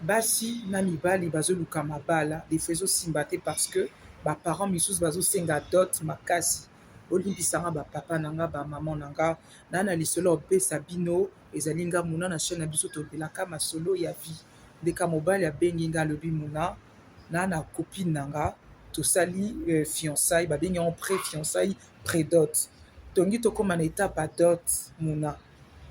basi na mibali bazoluka mabala des fois ezosimba te parce que baparent misusu bazosenga dot makasi. Olimbisanga bapapa na nga bamama na nga na lisolo ya kopesa bino ezali nga muna na chaîne na biso tobelaka masolo ya vie. Ndeka mobali abengi nga alobi muna na copine na nga tosali fiançailles babengi yango pré fiançailles pré dot. Tongi tokóma na étape ya dot muna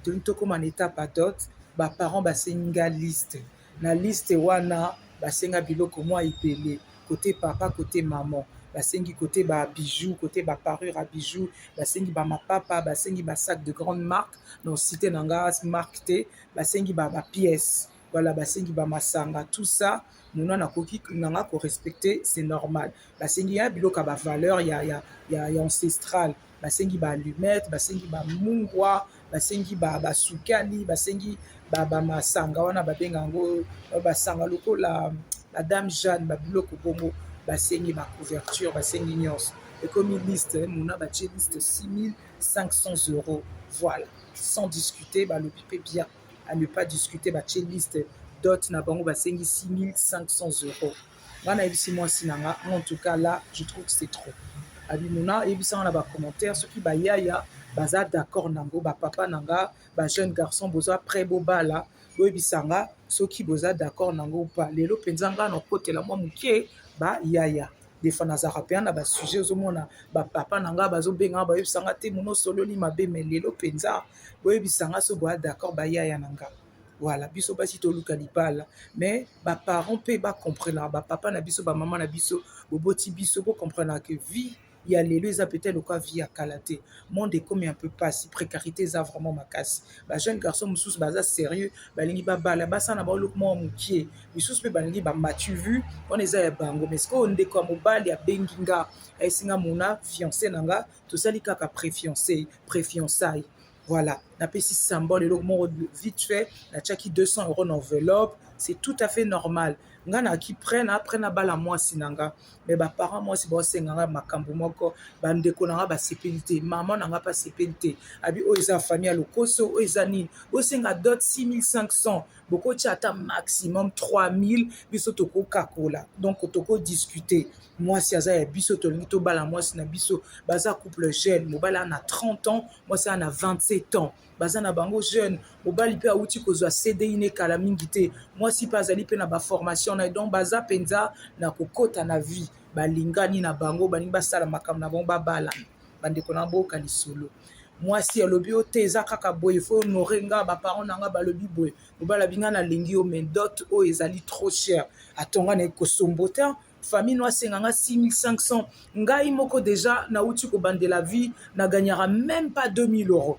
tongi tokóma na étape ya dot baparent basengi nga liste na liste wana basenga biloko mwa ebele côté papa côté maman basengi côté ba bijoux côté ba parure à bijoux basengi ba mapapa basengi ba sac de grande marque non cité na nga marque te basengi ba pièces voilà basengi ba masanga tout ça muna nakoki nanga korespecte c'est normal basengi ya biloko ya bavaleur ya ancestral basengi ba allumette basengi ba mungwa basengi basukali basengi bamasanga wana babenga yango basanga lokola madame Jeanne babiloko bongo basengi couverture basengi nyonso ekomi liste muna batie liste 6500 euros voilà sans discuter balobi mpe bien à ne pas discuter batie liste dot na bango basengi 6500 euros wana yebisi mwasi na nga en tout cas là je trouve que c'est trop abi muna yebisanga na bacommentaire soki bayaya baza d'accord nango bapapa na nga bajeune garçon bozwa près bobala boyebisanga soki boza d'accord nango pa lelo mpenza nga na okotela mwa moke bayaya defa nazalaka mpenza na basujet ozomona bapapa na nga bazobenganga bayebisanga te mono osololi mabe me lelo mpenza boyebisanga so boya d'accord bayaya na nga voilà biso basi toluka libala mais baparent mpe bacomprendre bapapa na biso bamama na biso boboti biso bocomprendre que vie ya lelo eza peut-être lokola vie ya kala te monde ekomi un peu pasi précarité eza vraiment makasi bajeune garçon mosusu baza sérieux balingi babala basala na baoloko mwa mokie misusu mpe balingi bamatu vu wana eza ya bango mais sikoyo ndeko ya mobali abengi nga ayesinga mona fiancé na nga tosali kaka préfiançaille voilà napesi symbole eloko moko vite fait natiaki 200 euros na enveloppe c'est tout à fait normal nga naki après na bala mwasi na nga mais baparent mwasi baosenga nga makambo moko bandeko na nga basepeli te mama na nga mpe asepeli te abi oyo eza famille ya lokoso oyo eza nini bosenga dot 6500 bokotia ata maximum 3000 biso tokokakola donc tokodiscute mwasi aza ya biso tolingi tobala mwasi na biso baza couple jeune mobali ana 30 ans mwasi ana 27 ans baza na bango jeune mobali mpe awuti kozwa CDI nekala mingi te mwasi mpe azali mpe na baformation na donc baza mpenza na kokota na vie balingani na bango balingi basala makambo na bango babalana bandeko na boka lisolo mwasi alobi o te eza kaka boye fo honore nga baparent na nga balobi boye mobali abinga nalingi yo mais dot oyo ezali trop cher atonga na ekosombo te famille no asenga nga 6500 ngai moko déjà nauti kobandela vie naganyaka même pas 2000 euros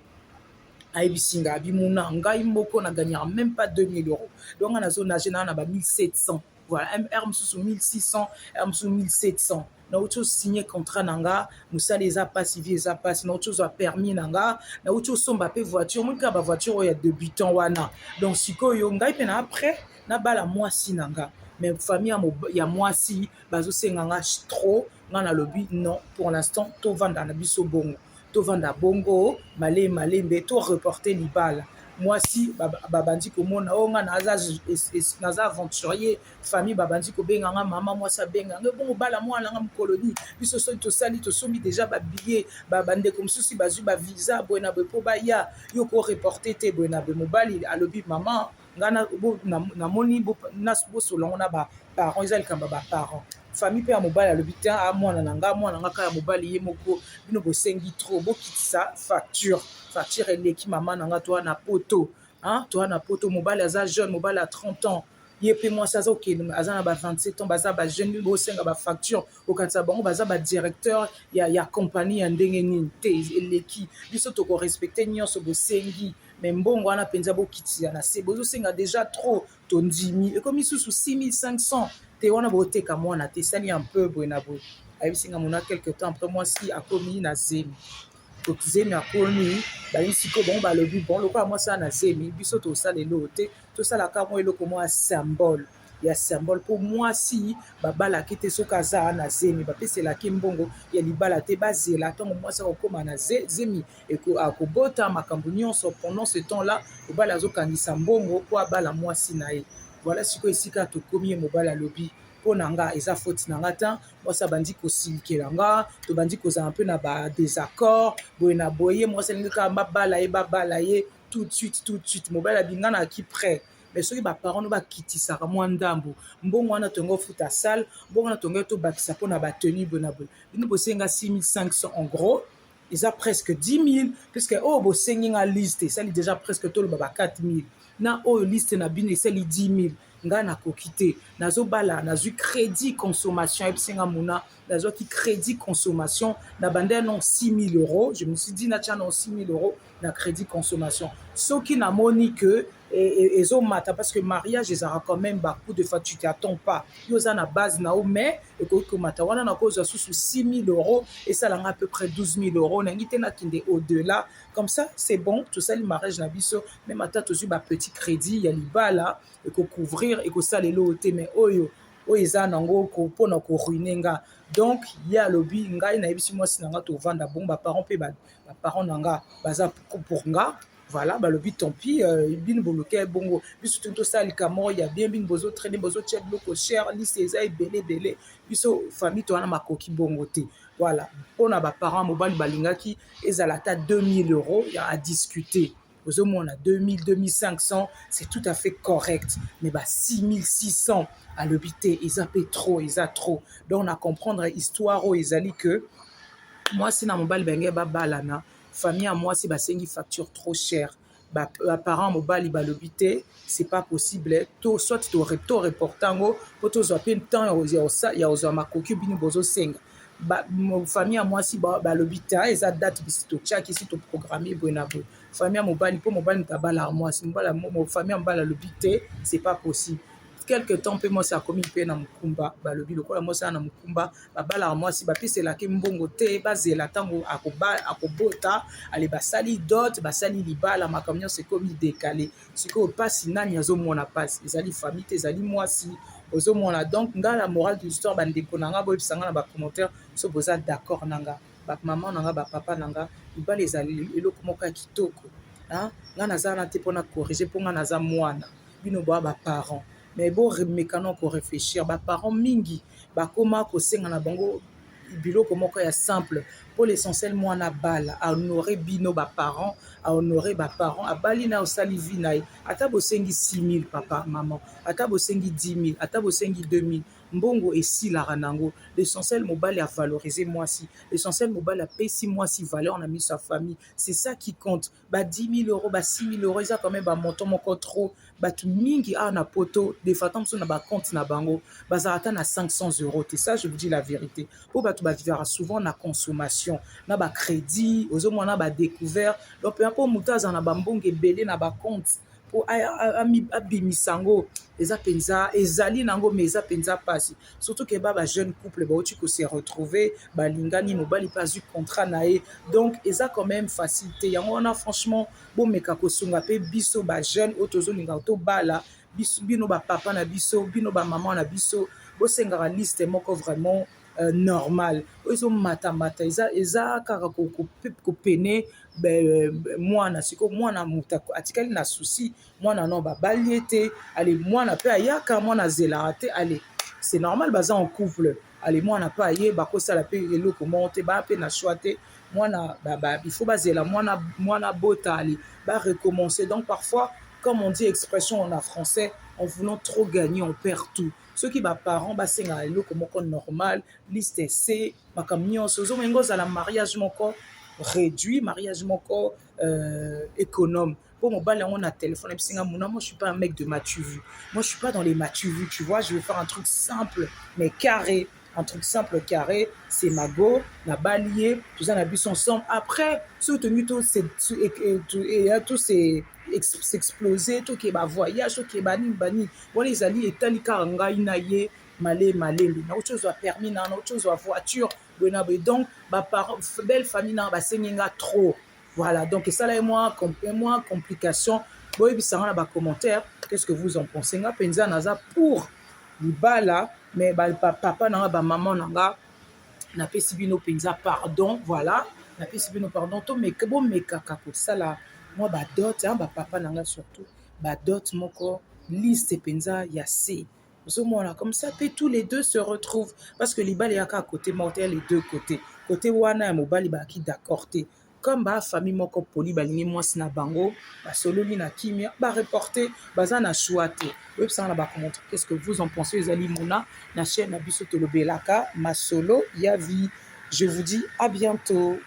ayebisi nga abimuna ngai moko naganyaka même pas 2000 euros donc nga nazonage na ba 1700 voilà r mosusu 1600 r mosusu 1700 nauti osigné contrat na nga mosala eza pasi vie eza pasi nauti ozwa permis na nga nauti osomba mpe voiture moni kaka bavoiture oyo ya débutant wana donc sikoyo ngai mpe na après nabala mwasi na nga mais famille ya mwasi bazosenga nga trop nga nalobi non pour l'instant tovanda na biso bongo tovanda bongo malembe to reporter libala mwasi babandi komona o nga naza aventurier famille babandi kobenga nga mama mwasi abenga nga bongo bala mwana nga mokoloni biso soki tosali tosombi déjà babillet bandeko mosusu bazwi bavisa boye na boye mpo baya yo koreporte te boye na boye mobali alobi mama nga namoni bosolongo na baparent eza likambo ya baparent famille mpe ya mobali alobi te mwana na nga kaka ya mobali ye moko bino bosengi trop bokitisa facture eleki mama na nga toa na poto mobali aza jeune mobali ya 30 ans ye mpe mwasi aza okende aza na ba 27 ans baza bajeune bosenga bafacture okatisa bango baza badirecteur ya compagnie ya ndenge nini te eleki biso tokorespecte nyonso bosengi mais mbongo wana mpenza bokitisa na se bozosenga déjà trop tondimi ekomi susu 6500 te wana boteka mwana te sali un peu boye na boye ayebisinga mona quelque temps après mwasi akomi na zemi zemi akomi bayi siko bango balobi bon lokola mwasi na zemi biso tosalelo te tosalaka mwa eloko mwa symbole mpo mwasi babalaki te soki aza na zemi bapeselaki mbongo ya libala te bazela ntango mwasi akokóma na zemi akobota makambo nyonso pendant ce temps là mobali azokangisa mbongo mpo abala mwasi na ye voilà sikoyo esika tokomi ye mobali alobi mpo na nga eza faute na nga ta mwasi abandi kosilikela nga tobandi kozala mpe na badésaccord boye na boye mwasi alingi kaka babala ye tout de suite mobali abinga na aki prêt mais soki baparent no bakitisaka mwa ndambo mbongo wana tongo ofuta sale mbongo wana tongo tobakisa mpo na batenu boye na boye bino bosenga 6500 en gros eza presque 10 000 puisque oyo bosengi nga liste esali déjà presque toloba ba 4 000 na oyo liste na bino esali 10 000 ngai nakoki te nazobala nazwi crédit consommation ebisinga muna nazwaki crédit consommation na bandela non 6 000 euros je me suis dit natia non 6 000 euros na crédit consommation soki namoni que ezomata parce que mariage ezalaka quand même bacoup de fois tu t'attends pas yo oza na base na yo mais ekoki komata wana nakozwa susu 6 000 euros esalanga à peu près 12 000 euros nangi te nakende au-delà comme ça c'est bon tosali mariage na biso même ata tozwi bapetit crédit ya libala ekocouvrir ekosalela oyo te mais oyo eza nango mpona koruine nga donc ye alobi ngai nayebisi mwasi na nga tovanda bongo baparent mpe baparent na nga baza pour nga voilà balobi tant pis bino boloke bongo biso toni tosalika moko ya bien bino bozotraine bozotia biloko cher liste eza ebele biso famille towana makoki bongo te voilà mpona baparent mobali balingaki ezala ata 2000 euros à discuter ozomona 2000 2500 c'est tout à fait correct mais 6600 alobi te eza mpe trop eza trop donc na comprendre histoire oyo ezali que mwasi na mobali bange babalana famille ya mwasi basengi facture trop cher baparent mobali balobi te c'est pas possible to soit to reporta yango mpo tozwa mpe temps ya ozwa makoki bino bozosenga famille ya mwasi balobi te eza date bisi totiaki esi toprogramme boye na boye famille ya mobali mpo mobali moto abalaka mwasi famille ya mobali alobi te c'est pas possible quelque temps mpe mwasi akomi mpe na mokumba balobi lokola mwasi ana na mokumba babalaka mwasi bapeselaki mbongo te bazela ntango akobota ale basali dot basali libala makambo nyonso ekomi dekale sikoyo mpasi nani azomona mpasi ezali famille te ezali mwasi ozomona donc ngai la morale de l'histoire bandeko na nga boyebisa nga na bacommentaire so boza d'accord na nga bamama na nga bapapa na nga libala ezali eloko moko ya kitoko ngai naza wana te mpona corrige mpo ngai naza mwana bino boya baparent mais bomekana koréfléchir baparent mingi bakoma kosenga na bango biloko moko ya simple pour l'essentiel mwana bala ahonore bino baparent ahonore baparent abali na osali vi na ye ata bosengi 6 000 papa maman ata bosengi 10 000 ata bosengi 2 000 mbongo esilaka nango l'essentiel mobali avaloriser mwasi l'essentiel mobali apesi mwasi valeur na miso ya famille c'est ça qui compte 10 000 euros 6 000 euros eza quand même bamontant moko trop bato mingi awa na poto defatan mosusu na bacompte na bango bazalaka na 500 euros te ça je vous dis la vérité mpo bato bavivaka souvent na consommation na bacrédit ozomona badécouvert donc mpe mpo moto azala na bambongo ebele na bacompte mpo abimisa yango eza mpenza ezali nango mais eza mpenza mpasi surtout ke bajeune couple bauti kose retrouver balingani mobali mpe azwi contrat na ye donc eza quand même facile te yango wana franchement bomeka kosunga mpe biso bajeune oyo tozolinga tobala bino bapapa na biso bino bamama na biso bosengaka liste moko vraiment normal oyo ezomatamata eza kaka kopene mwana sikoyo mwana moto atikali na susi mwana no babali ye te ale mwana mpe ayaka mwana azelaka te ale c'est normal baza en couple ale mwana mpe aye bakosala mpe eloko moko te baa mpe na choix te mwana il faut bazela mwana bota ale barecommencer donc parfois comme on dit expression en français en voulant trop gagner on perd tout soki baparent basengaka eloko moko normal liste c makambo nyonso ozomenga ozala mariage moko réduit mariage moko économe pour mobile yango na téléphone ebisinga muna moi je suis pas un mec de matu vu moi je suis pas dans les matu vu tu vois je vais faire un truc simple mais carré un truc simple carré c'est mago na balier tous en abus ensemble après soutenu tout c'est s'exploser tout ke ba voyage tout ke bani wana ezali etali kaka ngai na ye malembe na autre chose a permis na autre chose a voiture bona donc belle famille na basengi nga trop voilà donc ça là moi complication boyebisanga na bacommentaire qu'est-ce que vous en pensez nga mpenza naza pour libala mais papa nanga bamama nanga napesi bino mpenza pardon voilà napesi bino pardon to bomekaka kosala moi badot bapapa nanga surtout badot moko liste penza ya se. Ozomona comme ça pe tous les deux se retrouvent parce que libala yaka à côté mortel les deux côtés. Côté wana ya mobali baki d'accord te. Comme ba famille moko poli balingi mwasi na bango basololi na kimia ba reporter baza na choix te. Web ça na ba commenter qu'est-ce que vous en pensez ezali mona na chaîne na biso tolobelaka masolo ya vie. Je vous dis à bientôt.